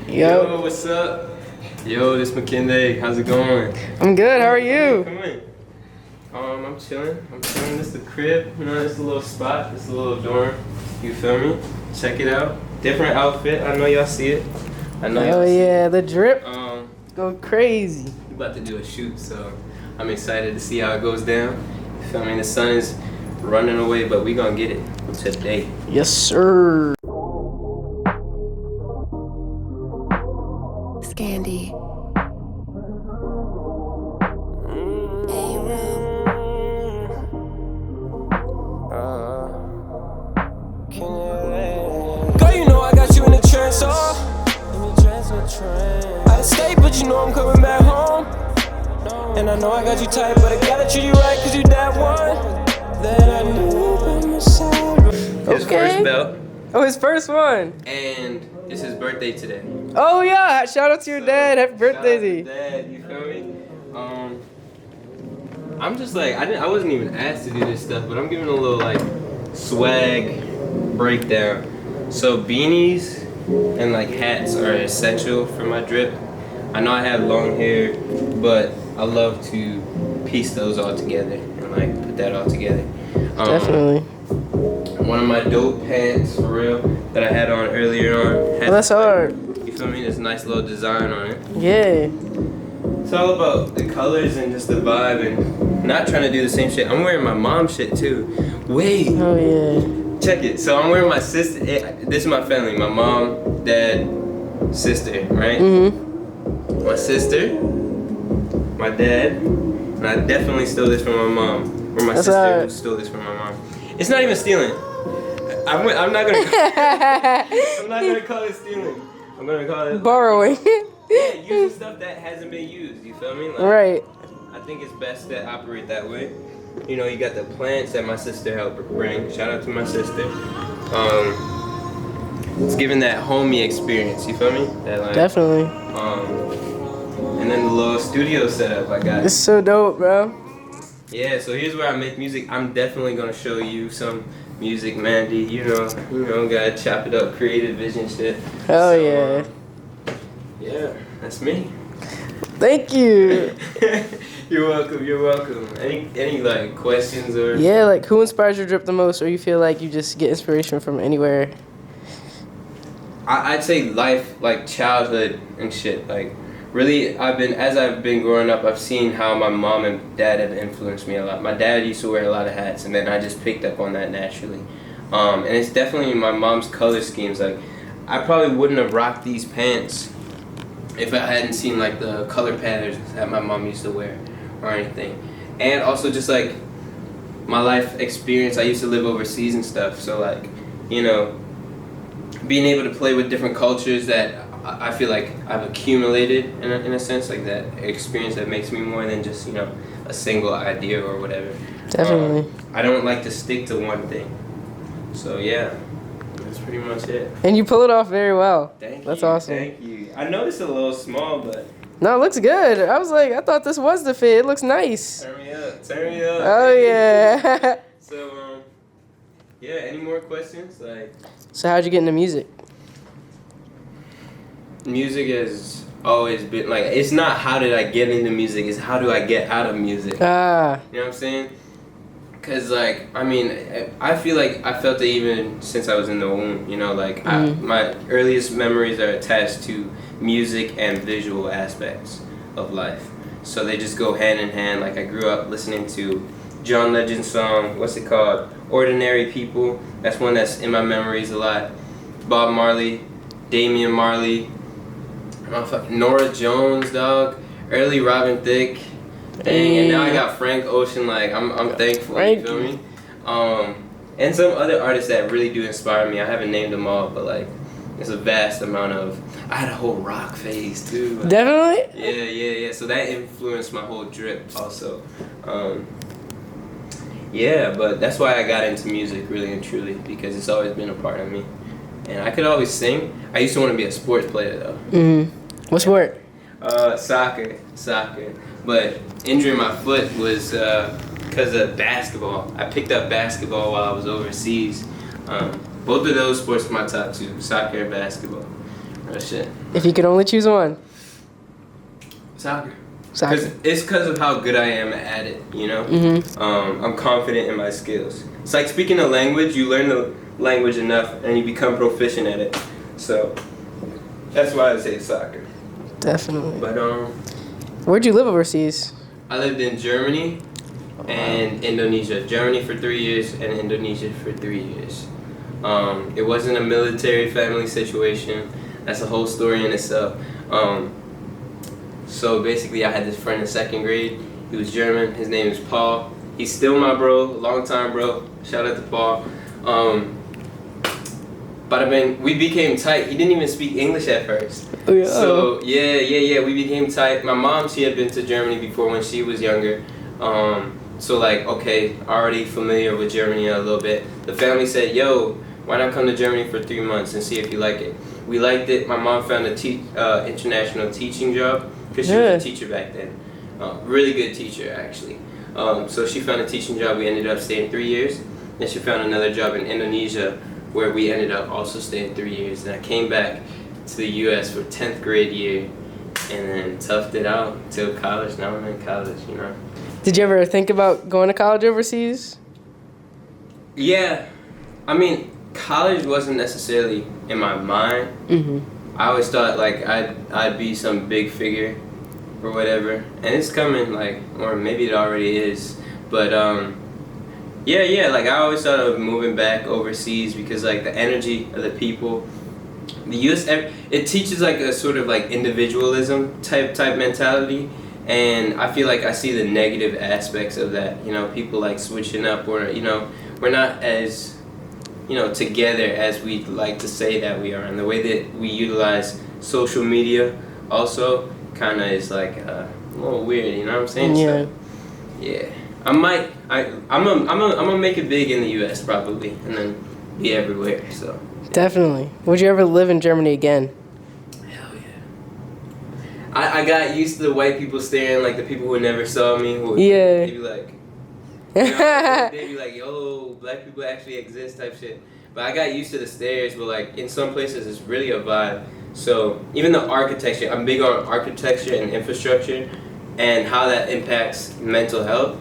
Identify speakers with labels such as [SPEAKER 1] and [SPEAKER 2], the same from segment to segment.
[SPEAKER 1] Yo, what's up? Yo, this Makinde. How's it going?
[SPEAKER 2] I'm good. How are you?
[SPEAKER 1] Come in. I'm chilling. This is the crib. You know, this is a little spot. This is a little dorm. You feel me? Check it out. Different outfit. I know y'all see it.
[SPEAKER 2] Oh yeah, the drip. Go crazy.
[SPEAKER 1] We about to do a shoot, so I'm excited to see how it goes down. You feel me? The sun is running away, but we gonna get it today.
[SPEAKER 2] Yes, sir.
[SPEAKER 3] Scandy.
[SPEAKER 4] Girl, you know I got you in the trance, out of state, but you know I'm coming back home. And I know I got you tight, but I gotta treat you right, cause you that one that I knew by my side.
[SPEAKER 1] His first belt.
[SPEAKER 2] Oh, his first one.
[SPEAKER 1] And it's his birthday today.
[SPEAKER 2] Oh yeah, shout out to your dad. Happy birthday to you.
[SPEAKER 1] Dad, you feel me? I'm just like, I wasn't even asked to do this stuff, but I'm giving a little like swag breakdown. So beanies and like hats are essential for my drip. I know I have long hair, but I love to piece those all together and like put that all together.
[SPEAKER 2] Definitely.
[SPEAKER 1] One of my dope pants, for real, that I had on earlier on.
[SPEAKER 2] That's hard.
[SPEAKER 1] You feel me? There's a nice little design on it.
[SPEAKER 2] Yeah.
[SPEAKER 1] It's all about the colors and just the vibe and not trying to do the same shit. I'm wearing my mom shit too. Wait.
[SPEAKER 2] Oh yeah.
[SPEAKER 1] Check it. So I'm wearing my sister. This is my family. My mom, dad, sister, right?
[SPEAKER 2] Mm-hmm.
[SPEAKER 1] My sister, my dad, and I definitely stole this from my mom. Or my sister who stole this from my mom. It's not even stealing. I'm not gonna. I'm not gonna call it stealing. I'm gonna call it
[SPEAKER 2] borrowing.
[SPEAKER 1] Yeah, using stuff that hasn't been used. You feel me? Like,
[SPEAKER 2] right.
[SPEAKER 1] I think it's best to operate that way. You know, you got the plants that my sister helped bring. Shout out to my sister. It's giving that homey experience. You feel me? That, like,
[SPEAKER 2] definitely.
[SPEAKER 1] And then the little studio setup I got.
[SPEAKER 2] It's so dope, bro.
[SPEAKER 1] Yeah. So here's where I make music. I'm definitely gonna show you some music, Mandy. You know, gotta chop it up, creative vision shit.
[SPEAKER 2] Hell yeah.
[SPEAKER 1] Yeah, that's me.
[SPEAKER 2] Thank you.
[SPEAKER 1] You're welcome. Any like questions or?
[SPEAKER 2] Yeah, like who inspires your drip the most, or you feel like you just get inspiration from anywhere?
[SPEAKER 1] I'd say life, like childhood and shit. Like, really, as I've been growing up, I've seen how my mom and dad have influenced me a lot. My dad used to wear a lot of hats, and then I just picked up on that naturally. And it's definitely my mom's color schemes. Like, I probably wouldn't have rocked these pants if I hadn't seen like the color patterns that my mom used to wear or anything. And also just like my life experience, I used to live overseas and stuff, so like, you know, being able to play with different cultures that I feel like I've accumulated in a sense, like that experience that makes me more than just, you know, a single idea or whatever.
[SPEAKER 2] Definitely.
[SPEAKER 1] I don't like to stick to one thing. So yeah, that's pretty much it.
[SPEAKER 2] And you pull it off very well.
[SPEAKER 1] Thank you.
[SPEAKER 2] That's awesome.
[SPEAKER 1] Thank you. I noticed a little small, but
[SPEAKER 2] no, it looks good. I was like, I thought this was the fit. It looks nice.
[SPEAKER 1] Turn me up.
[SPEAKER 2] Oh yeah.
[SPEAKER 1] So yeah. Any more questions? Like,
[SPEAKER 2] so how'd you get into music?
[SPEAKER 1] Music has always been like, it's not how did I get into music, it's how do I get out of music. You know what I'm saying? Cause like, I mean, I feel like I felt it even since I was in the womb. You know, like my earliest memories are attached to music and visual aspects of life. So they just go hand in hand. Like I grew up listening to John Legend's song, what's it called? Ordinary People. That's one that's in my memories a lot. Bob Marley, Damian Marley, Nora Jones, dog. Early Robin Thicke. Dang, and now I got Frank Ocean. Like I'm thankful. You feel me? And some other artists that really do inspire me. I haven't named them all, but like there's a vast amount of. I had a whole rock phase too. Like,
[SPEAKER 2] definitely.
[SPEAKER 1] Yeah. So that influenced my whole drip also. Yeah, but that's why I got into music really and truly, because it's always been a part of me. And I could always sing. I used to want to be a sports player though.
[SPEAKER 2] What sport?
[SPEAKER 1] Soccer. But injuring my foot was because of basketball. I picked up basketball while I was overseas. Both of those sports are my top two, soccer and basketball. Real shit.
[SPEAKER 2] If you could only choose one.
[SPEAKER 1] Soccer.
[SPEAKER 2] Soccer.
[SPEAKER 1] It's because of how good I am at it, you know? I'm confident in my skills. It's like speaking a language, you learn the language enough and you become proficient at it. So that's why I say soccer.
[SPEAKER 2] Definitely.
[SPEAKER 1] But
[SPEAKER 2] where'd you live overseas?
[SPEAKER 1] I lived in Germany and Indonesia. Germany for 3 years and Indonesia for 3 years. It wasn't a military family situation. That's a whole story in itself. So basically I had this friend in 2nd grade. He was German. His name is Paul. He's still my bro, long time bro. Shout out to Paul. But I mean, we became tight. He didn't even speak English at first.
[SPEAKER 2] Oh, yeah.
[SPEAKER 1] So yeah, we became tight. My mom, she had been to Germany before when she was younger. So like, okay, already familiar with Germany a little bit. The family said, yo, why not come to Germany for 3 months and see if you like it? We liked it. My mom found a international teaching job because she was a teacher back then. Really good teacher, actually. So she found a teaching job. We ended up staying 3 years. Then she found another job in Indonesia where we ended up also staying 3 years. And I came back to the U.S. for 10th grade year and then toughed it out till college. Now I'm in college, you know.
[SPEAKER 2] Did you ever think about going to college overseas?
[SPEAKER 1] Yeah. I mean, college wasn't necessarily in my mind. I always thought like I'd be some big figure or whatever, and it's coming, like, or maybe it already is, but yeah, like I always thought of moving back overseas because like the energy of the people, the US, it teaches like a sort of like individualism type mentality, and I feel like I see the negative aspects of that, you know, people like switching up, or you know, we're not as, you know, together as we'd like to say that we are, and the way that we utilize social media also kind of is like a little weird, you know what I'm saying?
[SPEAKER 2] Yeah.
[SPEAKER 1] So, yeah. I'm gonna make it big in the U.S. probably, and then be everywhere. So.
[SPEAKER 2] Definitely. Would you ever live in Germany again?
[SPEAKER 1] Hell yeah. I got used to the white people staring, like the people who never saw me. They'd be like, you know, they'd be like, yo, black people actually exist type shit. But I got used to the stares, but like in some places it's really a vibe. So even the architecture, I'm big on architecture and infrastructure and how that impacts mental health.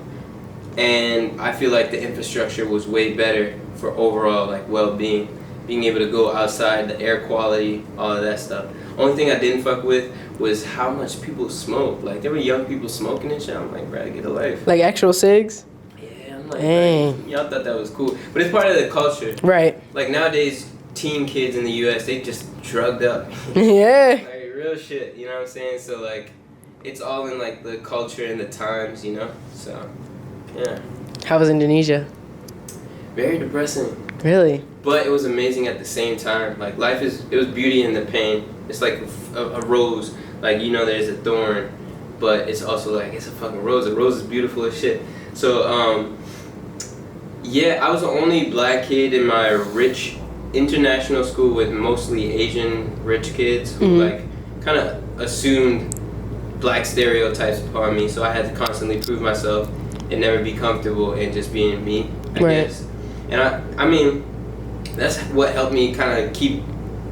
[SPEAKER 1] And I feel like the infrastructure was way better for overall like well-being. Being able to go outside, the air quality, all of that stuff. Only thing I didn't fuck with was how much people smoke. Like there were young people smoking and shit. I'm like, bro, get a life.
[SPEAKER 2] Like actual cigs?
[SPEAKER 1] Yeah, I'm like,
[SPEAKER 2] dang.
[SPEAKER 1] Y'all thought that was cool. But it's part of the culture.
[SPEAKER 2] Right.
[SPEAKER 1] Like nowadays, teen kids in the US, they just drugged up.
[SPEAKER 2] Yeah.
[SPEAKER 1] Like real shit, you know what I'm saying? So like, it's all in like the culture and the times, you know? So, yeah.
[SPEAKER 2] How was Indonesia?
[SPEAKER 1] Very depressing.
[SPEAKER 2] Really?
[SPEAKER 1] But it was amazing at the same time. Like it was beauty in the pain. It's like a rose. Like, you know, there's a thorn, but it's also like, it's a fucking rose. A rose is beautiful as shit. So, yeah, I was the only black kid in my rich international school with mostly Asian rich kids who like kind of assumed black stereotypes upon me. So I had to constantly prove myself and never be comfortable in just being me, I guess. And I mean, that's what helped me kind of keep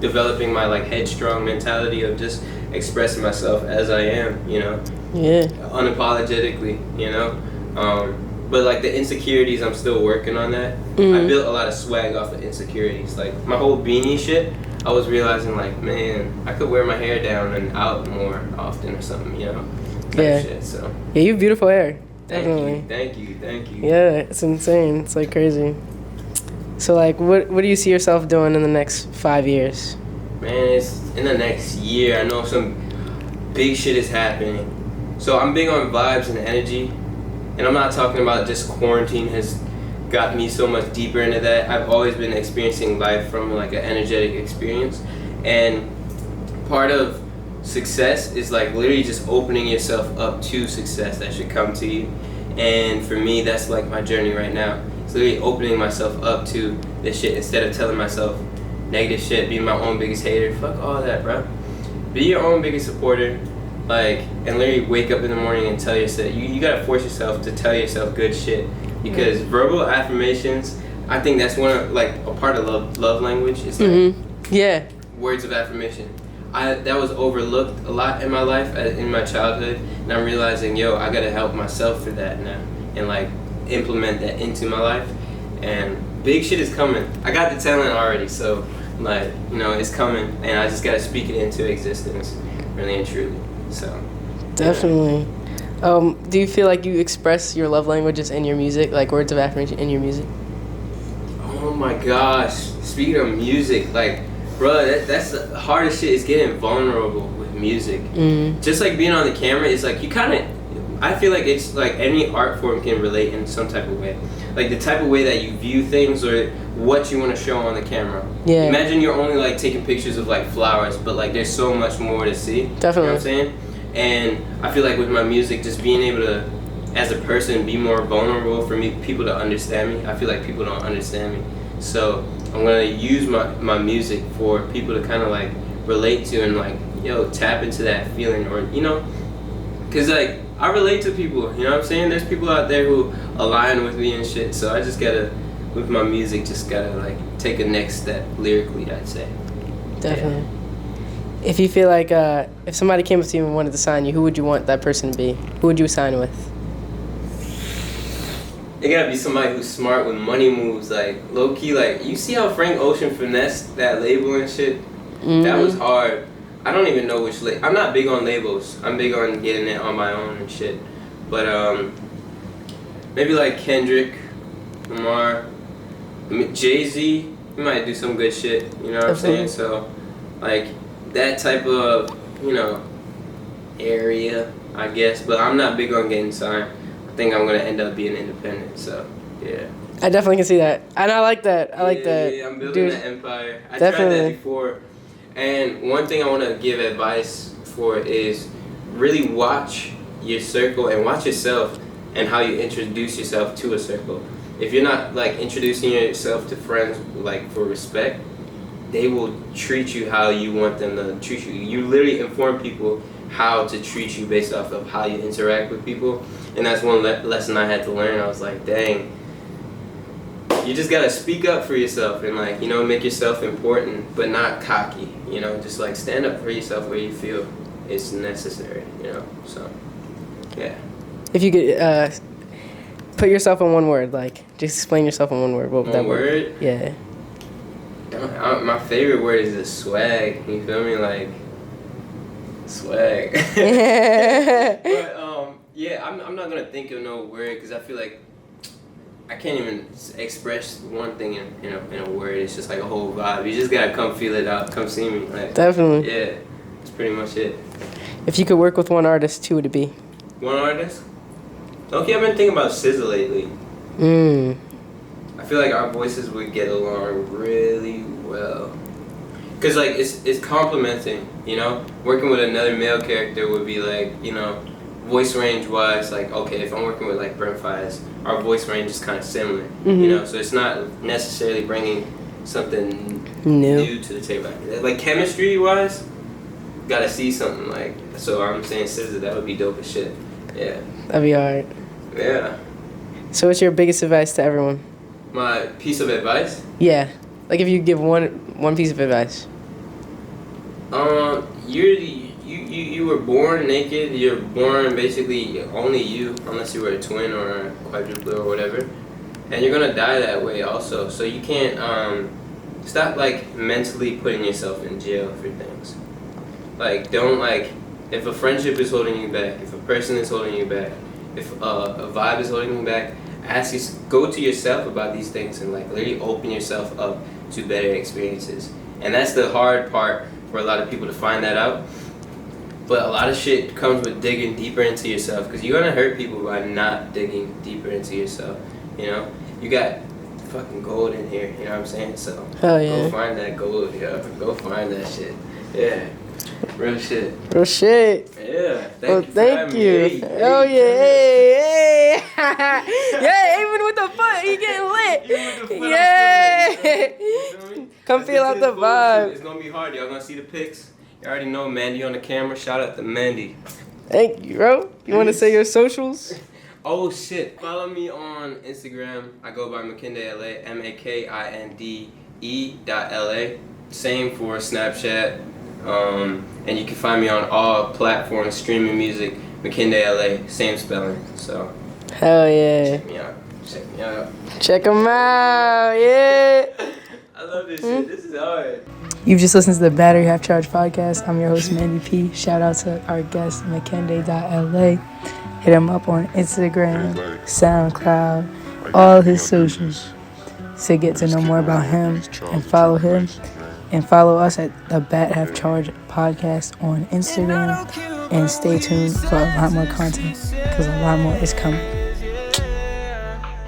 [SPEAKER 1] developing my like headstrong mentality of just expressing myself as I am, you know?
[SPEAKER 2] Yeah.
[SPEAKER 1] Unapologetically, you know? But like the insecurities, I'm still working on that. I built a lot of swag off of insecurities. Like my whole beanie shit, I was realizing like, man, I could wear my hair down and out more often or something, you know?
[SPEAKER 2] Yeah.
[SPEAKER 1] Shit, so.
[SPEAKER 2] Yeah, you have beautiful hair.
[SPEAKER 1] Thank you.
[SPEAKER 2] Yeah, it's insane. It's like crazy. So like, what do you see yourself doing in the next 5 years?
[SPEAKER 1] Man, it's in the next year. I know some big shit is happening. So I'm big on vibes and energy. And I'm not talking about just quarantine has got me so much deeper into that. I've always been experiencing life from like an energetic experience. And part of success is like literally just opening yourself up to success that should come to you. And for me, that's like my journey right now. It's literally opening myself up to this shit instead of telling myself negative shit, being my own biggest hater. Fuck all that, bro. Be your own biggest supporter. Like, and literally wake up in the morning and tell yourself, you gotta force yourself to tell yourself good shit. Because verbal affirmations, I think that's one of, like, a part of love language is like
[SPEAKER 2] yeah,
[SPEAKER 1] words of affirmation. that was overlooked a lot in my life, in my childhood, and I'm realizing, yo, I gotta help myself through that now, and like implement that into my life, and big shit is coming. I got the talent already, so like, you know, it's coming, and I just gotta speak it into existence, really and truly. So
[SPEAKER 2] definitely. Do you feel like you express your love languages in your music, like words of affirmation in your music?
[SPEAKER 1] Oh my gosh, speaking of music, like, bro, that's the hardest shit, is getting vulnerable with music. Just like being on the camera, it's like you kind of, I feel like it's like any art form can relate in some type of way. Like the type of way that you view things or what you want to show on the camera. Yeah. Imagine you're only like taking pictures of like flowers, but like there's so much more to see.
[SPEAKER 2] Definitely.
[SPEAKER 1] You know what I'm saying? And I feel like with my music, just being able to, as a person, be more vulnerable for me, people to understand me. I feel like people don't understand me. So I'm going to use my music for people to kind of like relate to and like, yo, tap into that feeling, or, you know, because like I relate to people, you know what I'm saying? There's people out there who align with me and shit. So I just got to, with my music, just got to like take a next step lyrically, I'd say.
[SPEAKER 2] Definitely. Yeah. If you feel like, if somebody came up to you and wanted to sign you, who would you want that person to be? Who would you sign with?
[SPEAKER 1] It gotta be somebody who's smart with money moves, like low key. Like, you see how Frank Ocean finessed that label and shit? That was hard. I don't even know which label. I'm not big on labels. I'm big on getting it on my own and shit. But maybe like Kendrick, Lamar, Jay-Z. He might do some good shit. You know what I'm saying? So, like, that type of, you know, area, I guess. But I'm not big on getting signed. I think I'm gonna end up being independent. So yeah.
[SPEAKER 2] I definitely can see that, and I like that. I like that.
[SPEAKER 1] Yeah, I'm building an empire. I tried that before, and one thing I want to give advice for is really watch your circle and watch yourself and how you introduce yourself to a circle. If you're not like introducing yourself to friends like for respect, they will treat you how you want them to treat you. You literally inform people how to treat you based off of how you interact with people. And that's one lesson I had to learn. I was like, dang, you just gotta speak up for yourself and like, you know, make yourself important, but not cocky, you know, just like stand up for yourself where you feel it's necessary, you know, so, yeah.
[SPEAKER 2] If you could put yourself in one word, like, just explain yourself in one word, what would that word? Yeah.
[SPEAKER 1] My favorite word is the swag, you feel me, like, swag. But, yeah, I'm not gonna think of no word because I feel like I can't even express one thing in a word. It's just like a whole vibe. You just gotta come feel it out. Come see me. Like, definitely. Yeah, that's pretty much it.
[SPEAKER 2] If you could work with one artist, who would it be?
[SPEAKER 1] One artist? Okay, I've been thinking about SZA lately. I feel like our voices would get along really well. Cause like it's complementing, you know. Working with another male character would be like, you know, voice range wise, like, okay, if I'm working with like Brent Fires, our voice range is kind of similar, you know. So it's not necessarily bringing something new to the table. Like chemistry wise, gotta see something like. So I'm saying SZA, that would be dope as shit. Yeah.
[SPEAKER 2] That'd be alright. Yeah. So what's your biggest advice to everyone?
[SPEAKER 1] My piece of advice?
[SPEAKER 2] Yeah. Like if you give one piece of advice.
[SPEAKER 1] You were born naked. You're born basically only you, unless you were a twin or a quadruplet or whatever, and you're gonna die that way also. So you can't stop like mentally putting yourself in jail for things. Like don't like if a friendship is holding you back, if a person is holding you back, if a vibe is holding you back, go to yourself about these things and like literally open yourself up to better experiences. And that's the hard part for a lot of people to find that out. But a lot of shit comes with digging deeper into yourself because you're gonna hurt people by not digging deeper into yourself. You know, you got fucking gold in here. You know what I'm saying? So go find that gold. Yeah, go find that shit. Yeah, real shit.
[SPEAKER 2] Real shit.
[SPEAKER 1] Yeah.
[SPEAKER 2] Thank you. Oh yeah, hey. Yeah, even with the foot, he getting lit. Even with the foot, yeah. Come feel out the vibe.
[SPEAKER 1] It's gonna be hard. Y'all gonna see the pics. You already know Mandy on the camera. Shout out to Mandy.
[SPEAKER 2] Thank you, bro. You want to say your socials?
[SPEAKER 1] Oh, shit. Follow me on Instagram. I go by Makinde LA, MAKINDE.LA. Same for Snapchat. And you can find me on all platforms streaming music. Makinde LA, same spelling. So.
[SPEAKER 2] Hell yeah.
[SPEAKER 1] Check me out. Check me out.
[SPEAKER 2] Check them out. Yeah.
[SPEAKER 1] I love this shit. This is hard.
[SPEAKER 2] You've just listened to the Battery Half Charge podcast. I'm your host, Mandy P. Shout out to our guest, Makinde.LA. Hit him up on Instagram, SoundCloud, all his socials to get to know more about him and follow him. And follow us at the BATT Half Charge podcast on Instagram. And stay tuned for a lot more content because a lot more is coming.